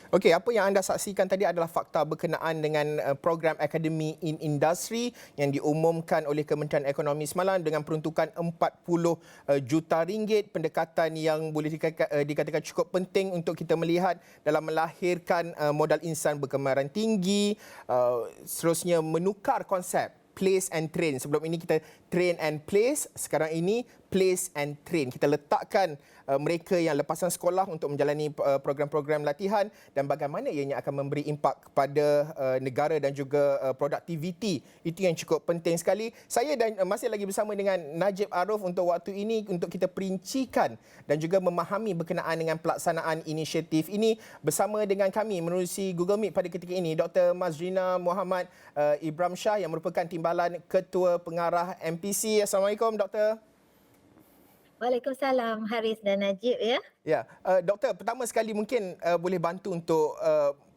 Okey, apa yang anda saksikan tadi adalah fakta berkenaan dengan program Academy in Industry yang diumumkan oleh Kementerian Ekonomi semalam dengan peruntukan 40 juta ringgit, pendekatan yang boleh dikatakan cukup penting untuk kita melihat dalam melahirkan modal insan berkemahiran tinggi, seterusnya menukar konsep place and train. Sebelum ini kita train and place, sekarang ini place and train. Kita letakkan mereka yang lepasan sekolah untuk menjalani program-program latihan dan bagaimana ianya akan memberi impak kepada negara dan juga produktiviti. Itu yang cukup penting sekali. Saya dan masih lagi bersama dengan Najib Arif untuk waktu ini untuk kita perincikan dan juga memahami berkenaan dengan pelaksanaan inisiatif ini bersama dengan kami menerusi Google Meet pada ketika ini Dr. Mazrina Muhammad Ibram Shah yang merupakan Timbalan Ketua Pengarah MPC. Assalamualaikum Doktor. Waalaikumsalam Haris dan Najib ya. Ya, Doktor, pertama sekali mungkin boleh bantu untuk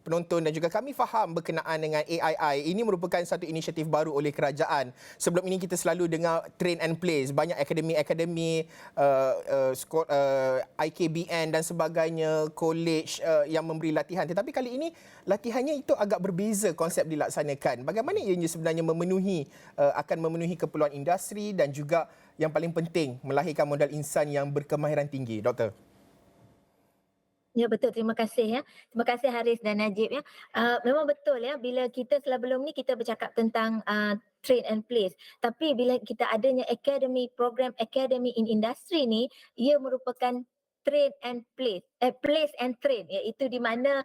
penonton dan juga kami faham berkenaan dengan AII. Ini merupakan satu inisiatif baru oleh kerajaan. Sebelum ini kita selalu dengar train and place, banyak akademi-akademi, IKBN dan sebagainya, college yang memberi latihan. Tetapi kali ini latihannya itu agak berbeza konsep dilaksanakan. Bagaimana ianya sebenarnya akan memenuhi keperluan industri dan juga yang paling penting melahirkan modal insan yang berkemahiran tinggi, Doktor? Ya betul, terima kasih ya. Terima kasih Haris dan Najib ya. Memang betul ya, bila kita sebelum ni kita bercakap tentang train and place. Tapi bila kita adanya program Academy in Industry ni, ia merupakan train and place, place and train, iaitu di mana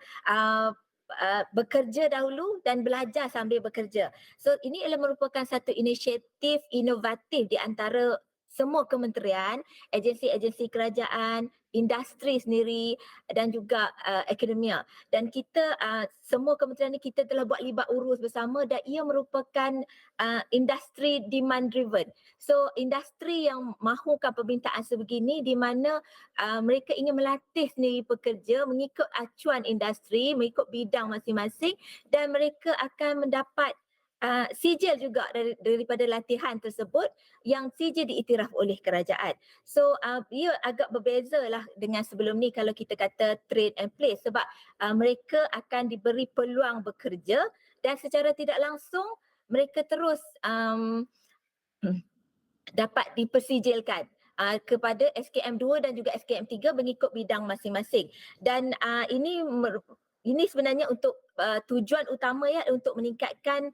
bekerja dahulu dan belajar sambil bekerja. So ini adalah merupakan satu inisiatif inovatif di antara semua kementerian, agensi-agensi kerajaan, industri sendiri dan juga akademia. Dan kita semua kementerian ni kita telah buat libat urus bersama dan ia merupakan industri demand driven. So industri yang mahukan permintaan sebegini di mana mereka ingin melatih sendiri pekerja mengikut acuan industri, mengikut bidang masing-masing dan mereka akan mendapat sijil juga daripada latihan tersebut yang sijil diiktiraf oleh kerajaan. So ia agak berbeza lah dengan sebelum ni kalau kita kata trade and place sebab mereka akan diberi peluang bekerja dan secara tidak langsung mereka terus dapat dipersijilkan kepada SKM 2 dan juga SKM 3 mengikut bidang masing-masing. Dan ini sebenarnya untuk tujuan utama ya untuk meningkatkan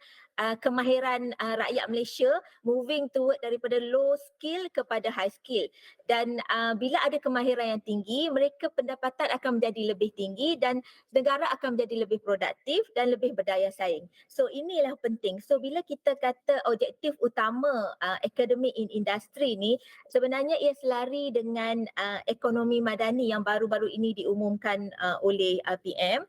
kemahiran rakyat Malaysia moving toward daripada low skill kepada high skill. Dan bila ada kemahiran yang tinggi, mereka pendapatan akan menjadi lebih tinggi dan negara akan menjadi lebih produktif dan lebih berdaya saing. So inilah penting. So bila kita kata objektif utama Academy in Industry ni sebenarnya ia selari dengan ekonomi madani yang baru-baru ini diumumkan oleh PM.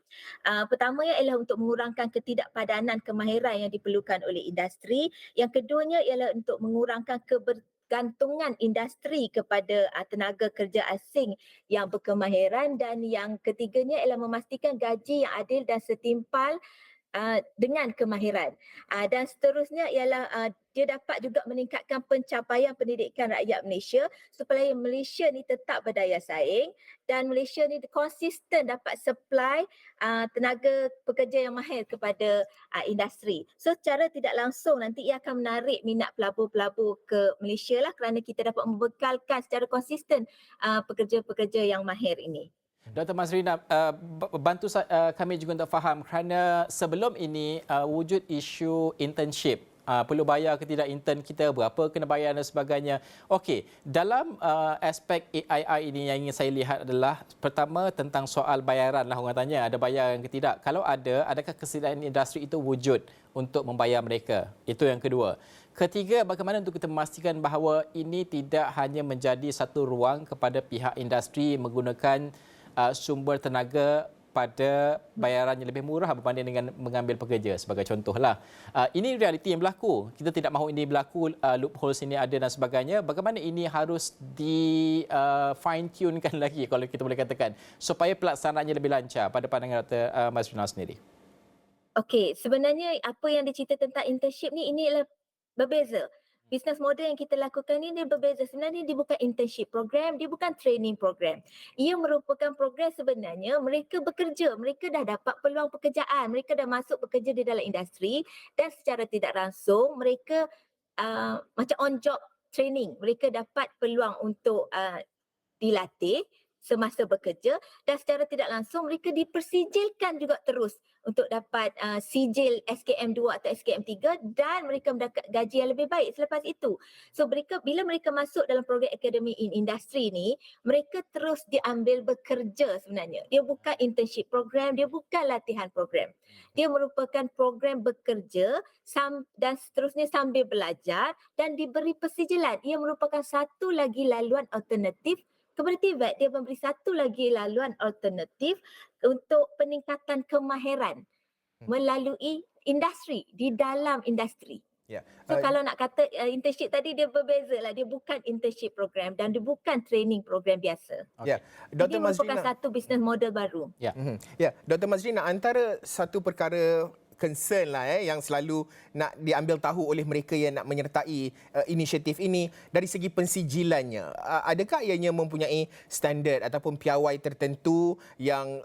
Pertama ialah untuk mengurangkan ketidakpadanan kemahiran yang diperlukan oleh industri. Yang keduanya ialah untuk mengurangkan kebergantungan industri kepada tenaga kerja asing yang berkemahiran dan yang ketiganya ialah memastikan gaji yang adil dan setimpal dengan kemahiran. Dan seterusnya ialah dia dapat juga meningkatkan pencapaian pendidikan rakyat Malaysia supaya Malaysia ni tetap berdaya saing dan Malaysia ni konsisten dapat supply tenaga pekerja yang mahir kepada industri. So secara tidak langsung nanti ia akan menarik minat pelabur-pelabur ke Malaysia lah kerana kita dapat membekalkan secara konsisten pekerja-pekerja yang mahir ini. Dr. Mazrina, bantu kami juga untuk faham kerana sebelum ini wujud isu internship. Perlu bayar ke tidak intern kita, berapa kena bayar dan sebagainya. Okey, dalam aspek AII ini yang ingin saya lihat adalah pertama tentang soal bayaran lah, orang tanya ada bayaran ke tidak. Kalau ada, adakah kesediaan industri itu wujud untuk membayar mereka? Itu yang kedua. Ketiga, bagaimana untuk kita memastikan bahawa ini tidak hanya menjadi satu ruang kepada pihak industri menggunakan sumber tenaga pada bayaran yang lebih murah berbanding dengan mengambil pekerja sebagai contohlah. Ini realiti yang berlaku. Kita tidak mahu ini berlaku, loopholes ini ada dan sebagainya. Bagaimana ini harus di fine tunekan lagi kalau kita boleh katakan supaya pelaksanaannya lebih lancar pada pandangan Dr. Mazrina sendiri. Okey, sebenarnya apa yang dicerita tentang internship ni ini adalah berbeza. business model yang kita lakukan ini dia berbeza. Sebenarnya dia bukan internship program, dia bukan training program. Ia merupakan program sebenarnya mereka bekerja, mereka dah dapat peluang pekerjaan, mereka dah masuk bekerja di dalam industri dan secara tidak langsung mereka macam on job training. Mereka dapat peluang untuk dilatih semasa bekerja dan secara tidak langsung mereka dipersijilkan juga terus untuk dapat sijil SKM2 atau SKM3 dan mereka mendapat gaji yang lebih baik selepas itu. So bila mereka masuk dalam program Academy in Industry ni, mereka terus diambil bekerja sebenarnya. Dia bukan internship program, dia bukan latihan program. Dia merupakan program bekerja dan seterusnya sambil belajar dan diberi persijilan. Ia merupakan satu lagi laluan alternatif kepada TVET. Dia memberi satu lagi laluan alternatif untuk peningkatan kemahiran melalui industri, di dalam industri. Ya. So kalau nak kata internship tadi dia berbeza lah. Dia bukan internship program dan dia bukan training program biasa. Ya, Jadi Dr. merupakan Mazrina. satu business model baru. Ya. Ya, Dr. Mazrina, antara satu perkara concern lah yang selalu nak diambil tahu oleh mereka yang nak menyertai inisiatif ini dari segi pensijilannya. Adakah ianya mempunyai standard ataupun piawai tertentu yang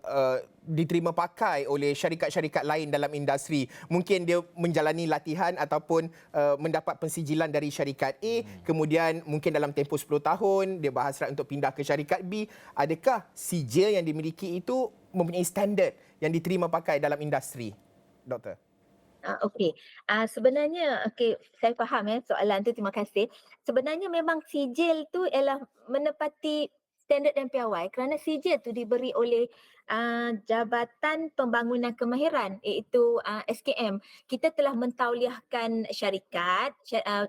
diterima pakai oleh syarikat-syarikat lain dalam industri? Mungkin dia menjalani latihan ataupun mendapat pensijilan dari syarikat A, kemudian mungkin dalam tempoh 10 tahun dia berhasrat untuk pindah ke syarikat B. Adakah sijil yang dimiliki itu mempunyai standard yang diterima pakai dalam industri? Doktor. Okey. Sebenarnya saya faham soalan tu, terima kasih. Sebenarnya memang sijil tu ialah menepati standard dan piawai kerana sijil tu diberi oleh Jabatan Pembangunan Kemahiran iaitu SKM. Kita telah mentauliahkan syarikat,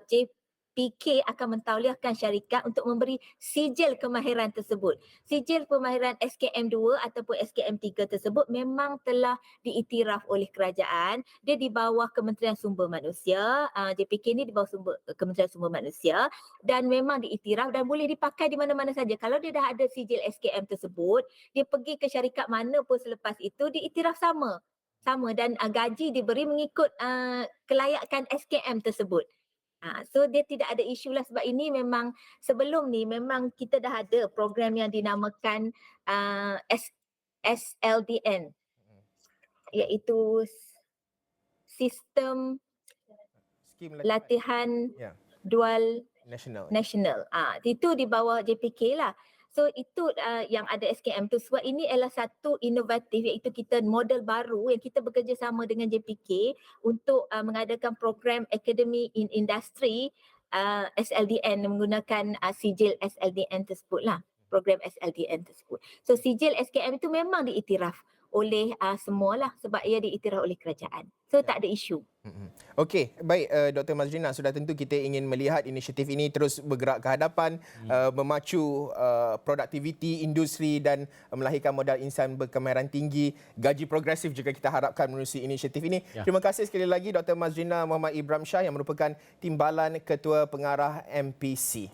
JPK akan mentauliahkan syarikat untuk memberi sijil kemahiran tersebut. Sijil kemahiran SKM2 ataupun SKM3 tersebut memang telah diiktiraf oleh kerajaan. Dia di bawah Kementerian Sumber Manusia. JPK ni di bawah Kementerian Sumber Manusia dan memang diiktiraf dan boleh dipakai di mana-mana saja. Kalau dia dah ada sijil SKM tersebut, dia pergi ke syarikat mana pun selepas itu diiktiraf sama dan gaji diberi mengikut kelayakan SKM tersebut. So dia tidak ada isu lah sebab ini memang sebelum ni memang kita dah ada program yang dinamakan SLDN iaitu Sistem Latihan Dual Nasional. Itu di bawah JPK lah. So itu yang ada SKM tu sebab ini adalah satu inovatif iaitu kita model baru yang kita bekerjasama dengan JPK untuk mengadakan program Academy in Industry SLDN menggunakan sijil SLDN tersebut lah, program SLDN tersebut. So sijil SKM itu memang diiktiraf oleh semualah sebab ia diiktiraf oleh kerajaan. So tak ada isu. Okey, baik Dr. Mazrina, sudah tentu kita ingin melihat inisiatif ini terus bergerak ke hadapan, memacu produktiviti industri dan melahirkan modal insan berkemahiran tinggi, gaji progresif juga kita harapkan menerusi inisiatif ini. Ya. Terima kasih sekali lagi Dr. Mazrina Muhammad Ibram Shah yang merupakan Timbalan Ketua Pengarah MPC.